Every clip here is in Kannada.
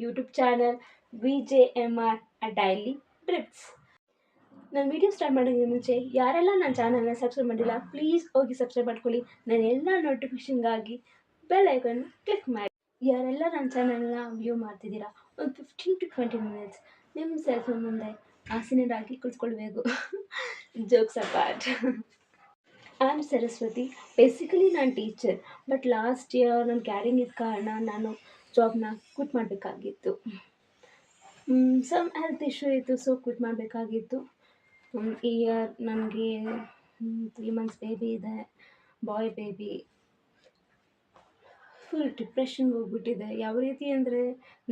YouTube channel VJMR daily drips. ನಾನು ವಿಡಿಯೋ ಸ್ಟಾರ್ಟ್ ಮಾಡೋದಕ್ಕೆ ಮುಂಚೆ ಯಾರೆಲ್ಲ ನನ್ನ ಚಾನಲ್ನ ಸಬ್ಸ್ಕ್ರೈಬ್ ಮಾಡಿಲ್ಲ ಪ್ಲೀಸ್ ಹೋಗಿ ಸಬ್ಸ್ಕ್ರೈಬ್ ಮಾಡ್ಕೊಳ್ಳಿ. ನನ್ನ ಎಲ್ಲ ನೋಟಿಫಿಕೇಷನ್ಗಾಗಿ ಬೆಲ್ ಐಕನ್ ಕ್ಲಿಕ್ ಮಾಡಿ. ಯಾರೆಲ್ಲ ನನ್ನ ಚಾನಲ್ನ ವ್ಯೂ ಮಾಡ್ತಿದ್ದೀರಾ, ಒಂದು 15 to 20 ಮಿನಿಟ್ಸ್ ನಿಮ್ಮ ಸೆಲ್ಫೋನ್ ಮುಂದೆ ಆಸೀನರಾಗಿ ಕುಳಿತುಕೊಳ್ಬೇಕು. Jokes apart. I am Saraswati. Basically ನಾನು ಟೀಚರ್, ಬಟ್ ಲಾಸ್ಟ್ ಇಯರ್ ನನ್ನ ಕ್ಯಾರಿಂಗ್ ಇದ್ದ ಕಾರಣ ನಾನು ಜಾಬ್ನ ಕ್ವಿಟ್ ಮಾಡಬೇಕಾಗಿತ್ತು. ಸಮ್ ಹೆಲ್ತ್ ಇಶ್ಯೂ ಇತ್ತು, ಸೊ ಕ್ವಿಟ್ ಮಾಡಬೇಕಾಗಿತ್ತು. ಈ ಇಯರ್ ನನಗೆ 3 months ಬೇಬಿ ಇದೆ, ಬಾಯ್ ಬೇಬಿ. ಫುಲ್ ಡಿಪ್ರೆಷನ್ಗೆ ಹೋಗ್ಬಿಟ್ಟಿದೆ. ಯಾವ ರೀತಿ ಅಂದರೆ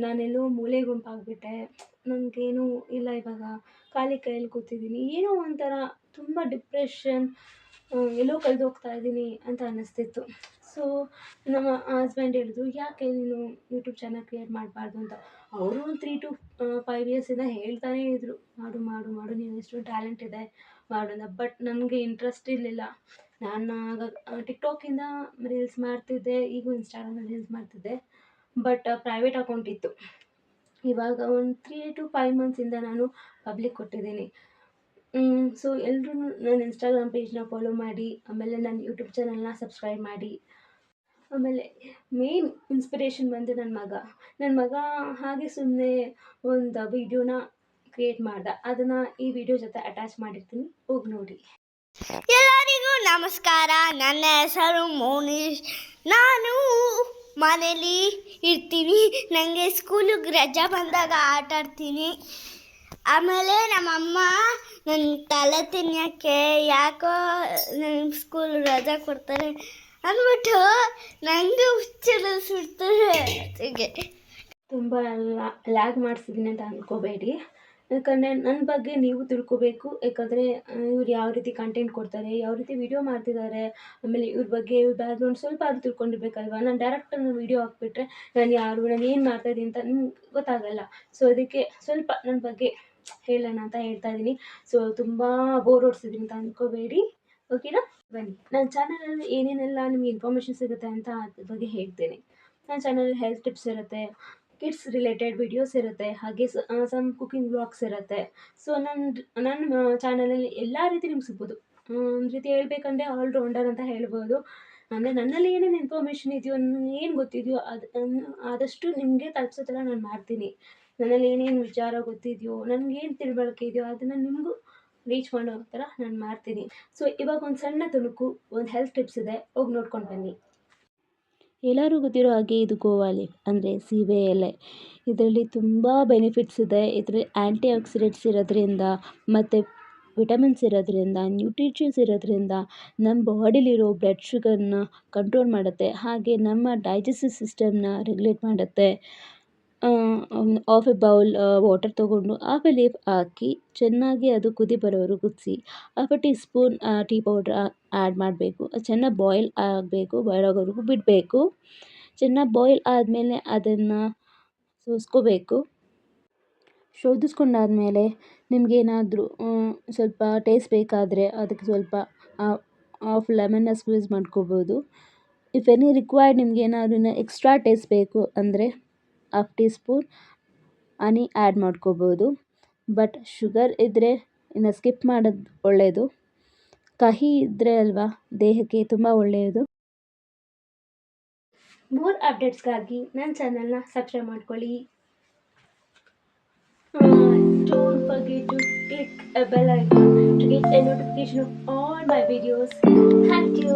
ನಾನೆಲ್ಲೋ ಮೂಲೆ ಗುಂಪಾಗ್ಬಿಟ್ಟೆ. ನನಗೇನೂ ಇಲ್ಲ, ಇವಾಗ ಖಾಲಿ ಕೈಯಲ್ಲಿ ಕೂತಿದ್ದೀನಿ. ಏನೋ ಒಂಥರ ತುಂಬ ಡಿಪ್ರೆಷನ್, ಎಲ್ಲೋ ಕಳೆದೋಗ್ತಾ ಇದ್ದೀನಿ ಅಂತ ಅನ್ನಿಸ್ತಿತ್ತು. ಸೊ ನಮ್ಮ ಹಸ್ಬೆಂಡ್ ಹೇಳಿದ್ರು, ಯಾಕೆ ನೀನು ಯೂಟ್ಯೂಬ್ ಚಾನಲ್ ಕ್ರಿಯೇಟ್ ಮಾಡಬಾರ್ದು ಅಂತ. ಅವರು 3 to 5 yearsಯಿಂದ ಹೇಳ್ತಾನೇ ಇದ್ದರು, ಮಾಡು ಮಾಡು ಮಾಡು, ನೀನು ಎಷ್ಟು ಟ್ಯಾಲೆಂಟ್ ಇದೆ ಮಾಡು ಅಂತ. ಬಟ್ ನನಗೆ ಇಂಟ್ರೆಸ್ಟ್ ಇರಲಿಲ್ಲ. ನಾನು ಆಗ ಟಿಕ್ಟಾಕಿಂದ ರೀಲ್ಸ್ ಮಾಡ್ತಿದ್ದೆ, ಈಗೂ ಇನ್ಸ್ಟಾಗ್ರಾಮಲ್ಲಿ ರೀಲ್ಸ್ ಮಾಡ್ತಿದ್ದೆ, ಬಟ್ ಪ್ರೈವೇಟ್ ಅಕೌಂಟ್ ಇತ್ತು. ಇವಾಗ ಒಂದು 3 to 5 monthsಯಿಂದ ನಾನು ಪಬ್ಲಿಕ್ ಕೊಟ್ಟಿದ್ದೀನಿ. ಸೊ ಎಲ್ಲರೂ ನನ್ನ ಇನ್ಸ್ಟಾಗ್ರಾಮ್ ಪೇಜ್ನ ಫಾಲೋ ಮಾಡಿ, ಆಮೇಲೆ ನನ್ನ ಯೂಟ್ಯೂಬ್ ಚಾನಲ್ನ ಸಬ್ಸ್ಕ್ರೈಬ್ ಮಾಡಿ. ಆಮೇಲೆ ಮೇನ್ ಇನ್ಸ್ಪಿರೇಷನ್ ಬಂದು ನನ್ನ ಮಗ ಹಾಗೆ ಸುಮ್ಮನೆ ಒಂದು ವೀಡಿಯೋನ ಕ್ರಿಯೇಟ್ ಮಾಡ್ದೆ. ಅದನ್ನು ಈ ವಿಡಿಯೋ ಜೊತೆ ಅಟ್ಯಾಚ್ ಮಾಡಿರ್ತೀನಿ, ಹೋಗಿ ನೋಡಿ. ಎಲ್ಲರಿಗೂ ನಮಸ್ಕಾರ. ನನ್ನ ಹೆಸರು ಮೋನಿಶ್. ನಾನು ಮನೇಲಿ ಇರ್ತೀನಿ. ನನಗೆ ಸ್ಕೂಲಿಗೆ ರಜೆ ಬಂದಾಗ ಆಟ ಆಡ್ತೀನಿ. ಆಮೇಲೆ ನಮ್ಮಮ್ಮ ನನ್ನ ತಲೆ ತಿನ್ನೋಕ್ಕೆ ಯಾಕೋ ನನ್ನ ಸ್ಕೂಲ್ ರಜೆ ಕೊಡ್ತಾರೆ ಅಂದ್ಬಿಟ್ಟು ನನಗೆ ಹುಚ್ಚರಿಸ್ಬಿಡ್ತಾರೆ. ಹೀಗೆ ತುಂಬ ಲ್ಯಾಗ್ ಮಾಡಿಸಿದ್ದೀನಿ ಅಂತ ಅಂದ್ಕೋಬೇಡಿ. ಯಾಕಂದರೆ ನನ್ನ ಬಗ್ಗೆ ನೀವು ತಿಳ್ಕೊಬೇಕು. ಯಾಕಂದರೆ ಇವ್ರು ಯಾವ ರೀತಿ ಕಂಟೆಂಟ್ ಕೊಡ್ತಾರೆ, ಯಾವ ರೀತಿ ವೀಡಿಯೋ ಮಾಡ್ತಿದ್ದಾರೆ, ಆಮೇಲೆ ಇವ್ರ ಬಗ್ಗೆ ಇವ್ರ ಬ್ಯಾಕ್ಗ್ರೌಂಡ್ ಸ್ವಲ್ಪ ಅದು ತಿಳ್ಕೊಂಡಿರ್ಬೇಕಲ್ವ. ನಾನು ಡೈರೆಕ್ಟಾಗಿ ನಾನು ವೀಡಿಯೋ ಹಾಕ್ಬಿಟ್ರೆ ನಾನು ಏನು ಮಾಡ್ತಾಯಿದ್ದೀನಿ ಅಂತ ನಿಮ್ಗೆ ಗೊತ್ತಾಗಲ್ಲ. ಸೊ ಅದಕ್ಕೆ ಸ್ವಲ್ಪ ನನ್ನ ಬಗ್ಗೆ ಹೇಳೋಣ ಅಂತ ಹೇಳ್ತಾ ಇದ್ದೀನಿ. ಸೊ ತುಂಬ ಬೋರ್ ಹೊಡ್ಸಿದ್ದೀನಿ ಅಂತ ಅಂದ್ಕೋಬೇಡಿ, ಓಕೆನಾ? ಬನ್ನಿ, ನನ್ನ ಚಾನಲಲ್ಲಿ ಏನೇನೆಲ್ಲ ನಿಮಗೆ ಇನ್ಫಾರ್ಮೇಷನ್ ಸಿಗುತ್ತೆ ಅಂತ ಅದ್ರ ಬಗ್ಗೆ ಹೇಳ್ತೇನೆ. ನನ್ನ ಚಾನಲಲ್ಲಿ ಹೆಲ್ತ್ ಟಿಪ್ಸ್ ಇರುತ್ತೆ, ಕಿಡ್ಸ್ ರಿಲೇಟೆಡ್ ವಿಡಿಯೋಸ್ ಇರುತ್ತೆ, ಹಾಗೆ ಸಮ್ ಕುಕಿಂಗ್ ವ್ಲಾಗ್ಸ್ ಇರುತ್ತೆ. ಸೊ ನನ್ನ ಚಾನಲಲ್ಲಿ ಎಲ್ಲ ರೀತಿ ನಿಮ್ಗೆ ಸಿಗ್ಬೋದು. ಒಂದು ರೀತಿ ಹೇಳ್ಬೇಕಂದ್ರೆ ಆಲ್ರೌಂಡರ್ ಅಂತ ಹೇಳ್ಬೋದು. ಅಂದರೆ ನನ್ನಲ್ಲಿ ಏನೇನು ಇನ್ಫಾರ್ಮೇಷನ್ ಇದೆಯೋ, ಏನು ಗೊತ್ತಿದೆಯೋ ಆದಷ್ಟು ನಿಮಗೆ ತಲುಪಿಸೋ ಥರ ನಾನು ಮಾಡ್ತೀನಿ. ನನ್ನಲ್ಲಿ ಏನೇನು ವಿಚಾರ ಗೊತ್ತಿದೆಯೋ, ನನಗೇನು ತಿಳುವಳಿಕೆ ಇದೆಯೋ ಅದನ್ನು ನಿಮಗೂ ರೀಚ್ ಮಾಡೋ ಥರ ನಾನು ಮಾಡ್ತೀನಿ. ಸೊ ಇವಾಗ ಒಂದು ಸಣ್ಣ ತುಣುಕು, ಒಂದು ಹೆಲ್ತ್ ಟಿಪ್ಸ್ ಇದೆ, ಹೋಗಿ ನೋಡ್ಕೊಂಡು ಬನ್ನಿ. ಎಲ್ಲರೂ ಗೊತ್ತಿರೋ ಹಾಗೆ ಇದು ಗೋವಾ ಲೀಫ್ ಅಂದರೆ ಸೀಬೆ ಎಲೆ. ಇದರಲ್ಲಿ ತುಂಬ ಬೆನಿಫಿಟ್ಸ್ ಇದೆ. ಇದರಲ್ಲಿ ಆ್ಯಂಟಿ ಆಕ್ಸಿಡೆಂಟ್ಸ್ ಇರೋದ್ರಿಂದ ಮತ್ತು ವಿಟಮಿನ್ಸ್ ಇರೋದ್ರಿಂದ, ನ್ಯೂಟ್ರಿಷನ್ಸ್ ಇರೋದ್ರಿಂದ ನಮ್ಮ ಬಾಡಿಲಿರೋ ಬ್ಲಡ್ ಶುಗರ್ನ ಕಂಟ್ರೋಲ್ ಮಾಡುತ್ತೆ. ಹಾಗೆ ನಮ್ಮ ಡೈಜೆಸ್ಟಿವ್ ಸಿಸ್ಟಮ್ನ ರೆಗ್ಯುಲೇಟ್ ಮಾಡುತ್ತೆ. ಹಾಫ್ ಎ ಬೌಲ್ ವಾಟರ್ ತೊಗೊಂಡು ಹಾಫ್ ಎ ಲೀಫ್ ಹಾಕಿ ಚೆನ್ನಾಗಿ ಅದು ಕುದಿ ಬರೋವರೆಗೂ ಕುದಿಸಿ, half A tea spoon tea powder add ಮಾಡಬೇಕು. ಅದು ಚೆನ್ನಾಗಿ ಬಾಯ್ಲ್ ಆಗಬೇಕು, ಬಾಯ್ಲ್ ಆಗೋವರೆಗೂ ಬಿಡಬೇಕು. ಚೆನ್ನಾಗಿ ಬಾಯ್ಲ್ ಆದಮೇಲೆ ಅದನ್ನು ಸೋಸ್ಕೋಬೇಕು. ಶೋಧಿಸ್ಕೊಂಡಾದ್ಮೇಲೆ ನಿಮಗೇನಾದರೂ ಸ್ವಲ್ಪ ಟೇಸ್ಟ್ ಬೇಕಾದರೆ ಅದಕ್ಕೆ ಸ್ವಲ್ಪ ಹಾಫ್ ಲೆಮನ್ನ ಸ್ಕ್ವೀಸ್ ಮಾಡ್ಕೋಬೋದು. ಇಫ್ ಎನಿ ರಿಕ್ವೈರ್ಡ್, ನಿಮಗೇನಾದ್ರೂ ಇನ್ನು ಎಕ್ಸ್ಟ್ರಾ ಟೇಸ್ಟ್ ಬೇಕು ಅಂದರೆ ಹಾಫ್ ಟೀ ಸ್ಪೂನ್ ಹನಿ ಆ್ಯಡ್ ಮಾಡ್ಕೋಬೋದು. ಬಟ್ ಶುಗರ್ ಇದ್ದರೆ ಇನ್ನು ಸ್ಕಿಪ್ ಮಾಡೋದು ಒಳ್ಳೆಯದು. ಕಹಿ ಇದ್ದರೆ ಅಲ್ವಾ ದೇಹಕ್ಕೆ ತುಂಬ ಒಳ್ಳೆಯದು. ಮೋರ್ ಅಪ್ಡೇಟ್ಸ್ಗಾಗಿ ನನ್ನ ಚಾನಲ್ನ ಸಬ್ಸ್ಕ್ರೈಬ್ ಮಾಡ್ಕೊಳ್ಳಿ. Don't forget to click a bell icon to get a notification of all my videos. Thank you.